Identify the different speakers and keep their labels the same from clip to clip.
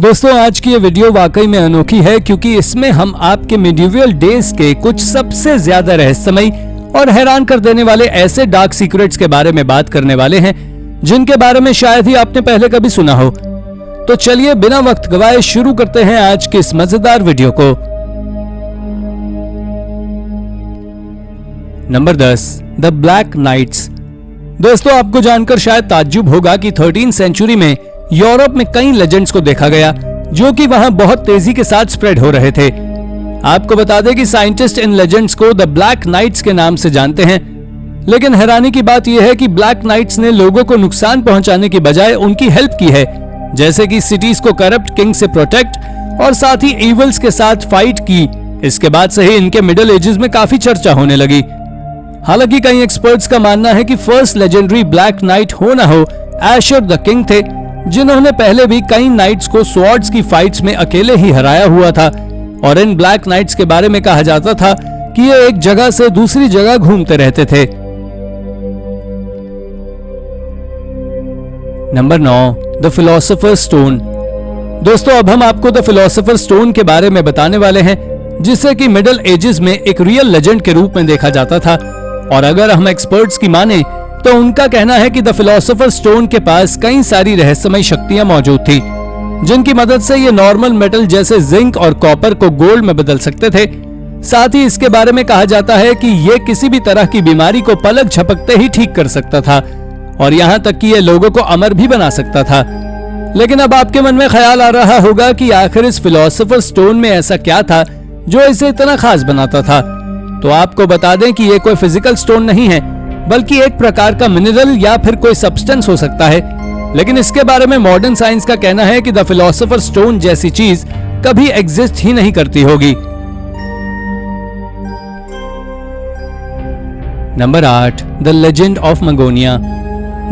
Speaker 1: दोस्तों आज की ये वीडियो वाकई में अनोखी है क्योंकि इसमें हम आपके मिडिवल डेज के कुछ सबसे ज्यादा रहस्यमयी और हैरान कर देने वाले ऐसे डार्क सीक्रेट्स के बारे में बात करने वाले हैं जिनके बारे में शायद ही आपने पहले कभी सुना हो। तो चलिए बिना वक्त गवाए शुरू करते हैं आज की इस मजेदार वीडियो को। Number 10, the black knights. दोस्तों आपको जानकर शायद ताज्जुब होगा कि 13वीं सेंचुरी में यूरोप में कई लेजेंड्स को देखा गया जो कि वहां बहुत तेजी के साथ स्प्रेड हो रहे थे। आपको बता दें कि साइंटिस्ट इन लेजेंड्स को द ब्लैक नाइट्स के नाम से जानते हैं, लेकिन हैरानी की बात यह है कि ब्लैक नाइट्स ने लोगों को नुकसान पहुंचाने की बजाय उनकी हेल्प की है, जैसे कि सिटीज को करप्ट किंग से प्रोटेक्ट और साथ ही इविल्स के साथ फाइट की। इसके बाद से ही इनके मिडिल एजेस में काफी चर्चा होने लगी। हालांकि कई एक्सपर्ट्स का मानना है कि फर्स्ट लेजेंडरी ब्लैक नाइट हो ना हो एशर द किंग थे, जिन्होंने पहले भी कई नाइट्स को स्वॉर्ड्स की फाइट्स में अकेले ही हराया हुआ था। और इन ब्लैक नाइट्स के बारे में कहा जाता था कि ये एक जगह से दूसरी जगह घूमते रहते थे। Number 9, the philosopher stone. दोस्तों अब हम आपको द फिलोसोफर स्टोन के बारे में बताने वाले हैं, जिसे कि मिडिल एजेस में एक रियल लेजेंड के रूप में देखा जाता था। और अगर हम एक्सपर्ट्स की माने तो उनका कहना है कि द फिलोसोफर स्टोन के पास कई सारी रहस्यमयी शक्तियां मौजूद थी, जिनकी मदद से ये नॉर्मल मेटल जैसे जिंक और कॉपर को गोल्ड में बदल सकते थे। साथ ही इसके बारे में कहा जाता है कि ये किसी भी तरह की बीमारी को पलक झपकते ही ठीक कर सकता था और यहाँ तक कि ये लोगों को अमर भी बना सकता था। लेकिन अब आपके मन में ख्याल आ रहा होगा कि आखिर इस फिलोसोफर स्टोन में ऐसा क्या था जो इसे इतना खास बनाता था। तो आपको बता दें कि ये कोई फिजिकल स्टोन नहीं है, बल्कि एक प्रकार का मिनरल या फिर कोई सब्सटेंस हो सकता है। लेकिन इसके बारे में मॉडर्न साइंस का कहना है कि द फिलोसोफर स्टोन जैसी चीज कभी एग्जिस्ट ही नहीं करती होगी। Number 8, the legend of Magonia.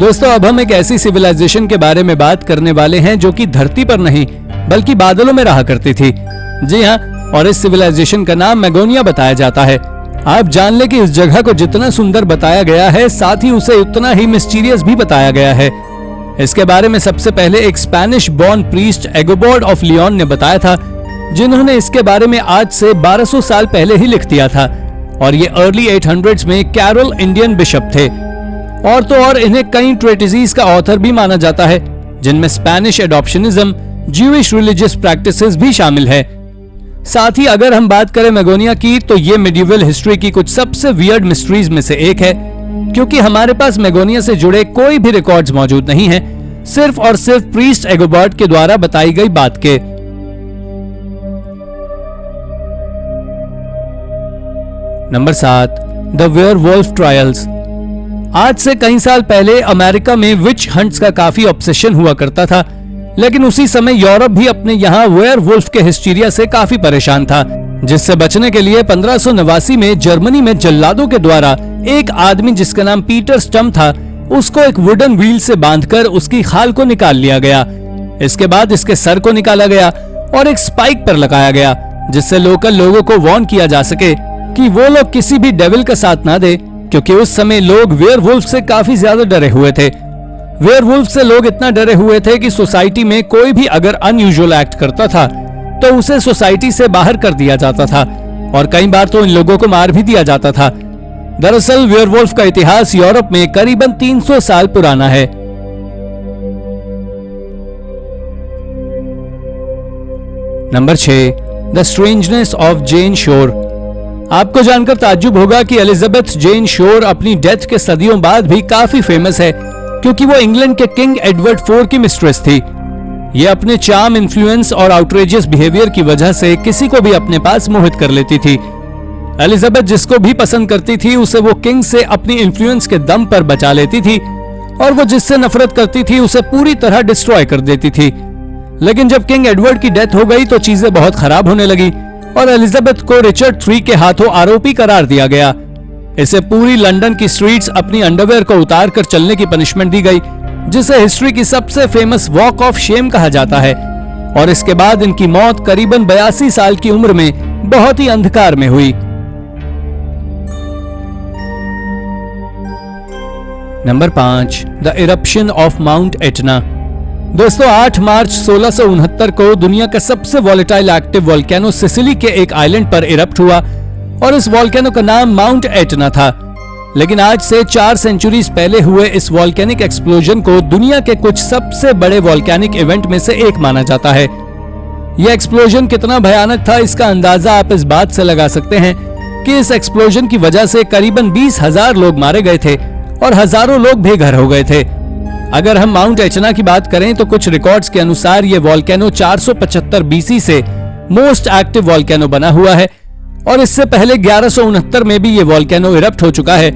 Speaker 1: दोस्तों अब हम एक ऐसी सिविलाइजेशन के बारे में बात करने वाले हैं जो कि धरती पर नहीं बल्कि बादलों में रहा करती थी। जी हाँ, और इस सिविलाइजेशन का नाम मैगोनिया बताया जाता है। आप जान ले कि इस जगह को जितना सुंदर बताया गया है, साथ ही उसे उतना ही मिस्टीरियस भी बताया गया है। इसके बारे में सबसे पहले एक Spanish born priest Agobard of Lyon ने बताया था, जिन्होंने इसके बारे में आज से 1200 साल पहले ही लिख दिया था। और ये अर्ली 800s में कैरोल इंडियन बिशप थे। और तो और इन्हें कई ट्रेटिसेस का ऑथर भी माना जाता है, जिनमें स्पेनिश एडॉप्शनिज्म, ज्यूइश रिलीजियस प्रैक्टिसेस भी शामिल है। साथ ही अगर हम बात करें मैगोनिया की, तो ये मिडिवल हिस्ट्री की कुछ सबसे वियर्ड मिस्ट्रीज में से एक है, क्योंकि हमारे पास मैगोनिया से जुड़े कोई भी रिकॉर्ड्स मौजूद नहीं है, सिर्फ और सिर्फ प्रीस्ट एगोबर्ट के द्वारा बताई गई बात के। Number 7, the werewolf trials. आज से कई साल पहले अमेरिका में विच हंट्स का काफी ऑब्सेशन हुआ करता था, लेकिन उसी समय यूरोप भी अपने यहाँ वेयरवुल्फ के हिस्टीरिया से काफी परेशान था, जिससे बचने के लिए 1589 में जर्मनी में जल्लादों के द्वारा एक आदमी जिसका नाम पीटर स्टम था, उसको एक वुडन व्हील से बांधकर उसकी खाल को निकाल लिया गया। इसके बाद इसके सर को निकाला गया और एक स्पाइक पर लगाया गया, जिससे लोकल लोगों को वार्न किया जा सके कि वो लोग किसी भी डेविल का साथ ना दे, क्योंकि उस समय लोग वेयरवुल्फ से काफी ज्यादा डरे हुए थे। वेयरवुल्फ से लोग इतना डरे हुए थे कि सोसाइटी में कोई भी अगर अनयूजुअल एक्ट करता था तो उसे सोसाइटी से बाहर कर दिया जाता था और कई बार तो इन लोगों को मार भी दिया जाता था। दरअसल वेयरवुल्फ का इतिहास यूरोप में करीबन 300 साल पुराना है। नंबर 6, द स्ट्रेंजनेस ऑफ जेन शोर। आपको जानकर ताज्जुब होगा कि एलिजाबेथ जेन शोर अपनी डेथ के सदियों बाद भी काफी फेमस है, क्योंकि वो इंग्लैंड के किंग एडवर्ड 4 की मिस्ट्रेस थी। ये अपने चार्म, इन्फ्लुएंस और आउटरेजियस बिहेवियर की वजह से किसी को भी अपने पास मोहित कर लेती थी। एलिजाबेथ जिसको भी पसंद करती थी उसे वो किंग से अपनी इन्फ्लुएंस के दम पर बचा लेती थी, और वो जिससे नफरत करती थी उसे पूरी तरह डिस्ट्रॉय कर देती थी। लेकिन जब किंग एडवर्ड की डेथ हो गई तो चीजें बहुत खराब होने लगी और एलिजाबेथ को रिचर्ड 3 के हाथों आरोपी करार दिया गया। इसे पूरी लंदन की स्ट्रीट्स अपनी अंडरवेयर को उतार कर चलने की पनिशमेंट दी गई, जिसे हिस्ट्री की सबसे फेमस वॉक ऑफ शेम कहा जाता है। और इसके बाद इनकी मौत करीबन 82 साल की उम्र में बहुत ही अंधकार में हुई। Number 5, the eruption of mount Etna. दोस्तों 8 मार्च 1669 को दुनिया का सबसे वॉलेटाइल एक्टिव वोल्केनो सिसिली के एक आइलैंड पर इरप्ट हुआ और इस वोल्केनो का नाम माउंट एटना था। लेकिन आज से 4 सेंचुरीज पहले हुए इस वोल्केनिक एक्सप्लोजन को दुनिया के कुछ सबसे बड़े वोल्केनिक इवेंट में से एक माना जाता है। यह एक्सप्लोजन कितना भयानक था इसका अंदाजा आप इस बात से लगा सकते हैं कि इस एक्सप्लोजन की वजह से करीबन 20,000 लोग मारे गए थे और हजारों लोग बेघर हो गए थे। अगर हम माउंट एटना की बात करें तो कुछ रिकॉर्ड्स के अनुसार यह वोल्केनो 475 बीसी से मोस्ट एक्टिव वोल्केनो बना हुआ है और इससे पहले 1169 में भी ये वोल्केनो इरप्ट हो चुका है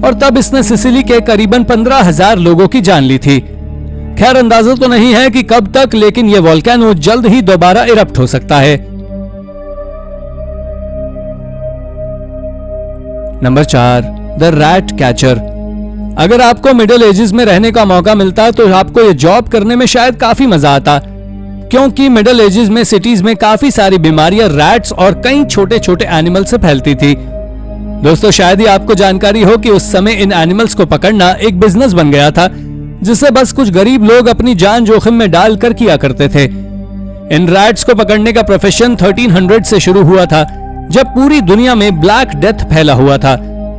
Speaker 1: और तब इसने सिसिली के करीबन 15,000 लोगों की जान ली थी। खैर अंदाजा तो नहीं है कि कब तक, लेकिन ये वोल्केनो जल्द ही दोबारा इरप्ट हो सकता है। Number 4, the rat catcher. अगर आपको मिडिल एजेस में रहने का मौका मिलता तो आपको ये जॉब करने में शायद काफी मजा आता, क्योंकि मिडिल एजेस में सिटीज में काफी सारी बीमारियां रैट्स और कई छोटे छोटे एनिमल से फैलती थी। दोस्तों शायद ही आपको जानकारी हो कि उस समय इन एनिमल्स को पकड़ना एक बिजनेस बन गया था, जिसे बस कुछ गरीब लोग अपनी जान जोखिम में डालकर किया करते थे। इन रैट्स को पकड़ने का प्रोफेशन 1300 से शुरू हुआ था, जब पूरी दुनिया में ब्लैक डेथ फैला हुआ था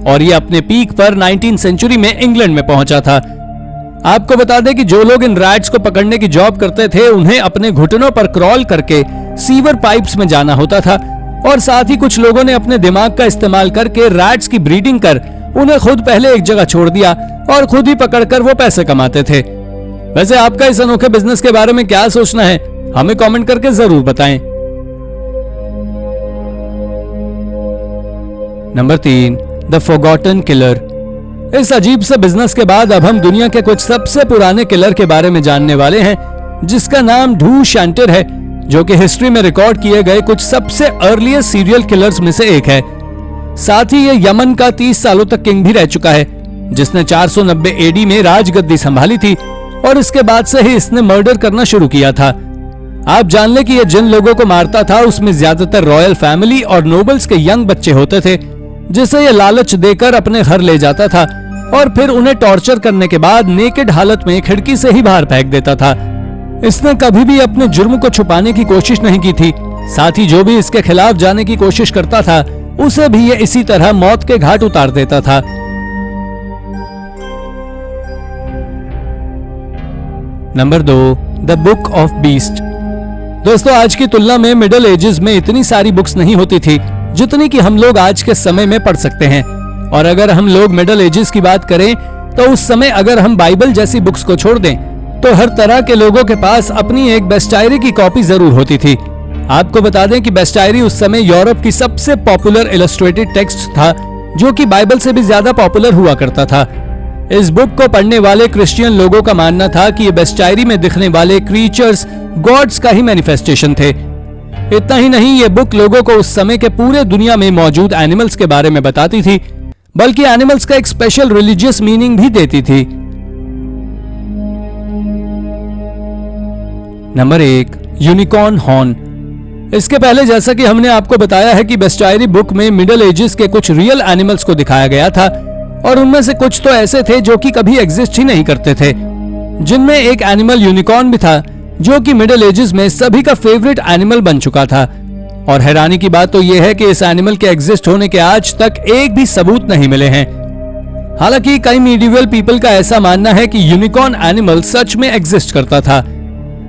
Speaker 1: और ये अपने पीक पर 19th सेंचुरी में इंग्लैंड में पहुंचा था। आपको बता दें कि जो लोग इन रैट्स को पकड़ने की जॉब करते थे उन्हें अपने घुटनों पर क्रॉल करके सीवर पाइप्स में जाना होता था और साथ ही कुछ लोगों ने अपने दिमाग का इस्तेमाल करके रैट्स की ब्रीडिंग कर उन्हें खुद पहले एक जगह छोड़ दिया और खुद ही पकड़कर वो पैसे कमाते थे। वैसे आपका इस अनोखे बिजनेस के बारे में क्या सोचना है, हमें कमेंट करके जरूर बताएं। Number 3, the forgotten killer. इस अजीब से बिजनेस के बाद अब हम दुनिया के कुछ सबसे पुराने किलर के बारे में जानने वाले हैं, जिसका नाम ड्रू शैंटर है, जो कि हिस्ट्री में रिकॉर्ड किए गए कुछ सबसे अर्लीस्ट सीरियल किलर्स में से एक है। साथ ही ये यमन का 30 सालों तक किंग भी रह चुका है, जिसने 490 एडी में राजगद्दी संभाली थी और इसके बाद से ही इसने मर्डर करना शुरू किया था। आप जान ले कि ये जिन लोगों को मारता था उसमें ज्यादातर रॉयल फैमिली और नोबल्स के यंग बच्चे होते थे, जिसे ये लालच देकर अपने घर ले जाता था और फिर उन्हें टॉर्चर करने के बाद नेकेड हालत में खिड़की से ही बाहर फेंक देता था। इसने कभी भी अपने जुर्म को छुपाने की कोशिश नहीं की थी। साथ ही जो भी इसके खिलाफ जाने की कोशिश करता था उसे भी ये इसी तरह मौत के घाट उतार देता था। Number 2, the book of beast. दोस्तों आज की तुलना में मिडिल एजेस में इतनी सारी बुक्स नहीं होती थी जितनी कि हम लोग आज के समय में पढ़ सकते हैं। और अगर हम लोग मिडिल एजेस की बात करें तो उस समय अगर हम बाइबल जैसी बुक्स को छोड़ दें तो हर तरह के लोगों के पास अपनी एक बेस्टायरी की कॉपी जरूर होती थी। आपको बता दें कि बेस्टायरी उस समय यूरोप की सबसे पॉपुलर इलस्ट्रेटेड टेक्स्ट था, जो कि बाइबल से भी ज्यादा पॉपुलर हुआ करता था। इस बुक को पढ़ने वाले क्रिश्चियन लोगों का मानना था कि ये बेस्टायरी में दिखने वाले क्रीचर्स गॉड्स का ही मैनिफेस्टेशन थे। इतना ही नहीं, ये बुक लोगों को उस समय के पूरे दुनिया में मौजूद एनिमल्स के बारे में बताती थी, बल्कि एनिमल्स का एक स्पेशल रिलीजियस मीनिंग भी देती थी। Number 1, unicorn horn. इसके पहले जैसा कि हमने आपको बताया है कि बेस्टायरी बुक में मिडिल एजेस के कुछ रियल एनिमल्स को दिखाया गया था और उनमें से कुछ तो ऐसे थे जो कि कभी एग्जिस्ट ही नहीं करते थे, जिनमें एक एनिमल यूनिकॉर्न भी था, जो कि मिडिल एजेस में सभी का फेवरेट एनिमल बन चुका था। और हैरानी की बात तो यह है कि इस एनिमल के एग्जिस्ट होने के आज तक एक भी सबूत नहीं मिले हैं। हालांकि कई मीडिवल पीपल का ऐसा मानना है कि यूनिकॉर्न एनिमल सच में एग्जिस्ट करता था।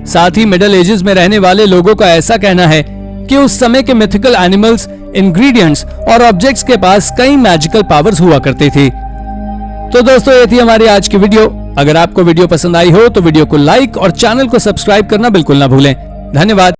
Speaker 1: साथ ही मिडिल एजेस में रहने वाले लोगों का ऐसा कहना है कि उस समय के मिथिकल एनिमल्स, इंग्रेडिएंट्स और ऑब्जेक्ट्स के पास कई मैजिकल पावर्स हुआ करती थी। तो दोस्तों ये थी हमारी आज की वीडियो। अगर आपको वीडियो पसंद आई हो तो वीडियो को लाइक और चैनल को सब्सक्राइब करना बिल्कुल ना भूलें। धन्यवाद।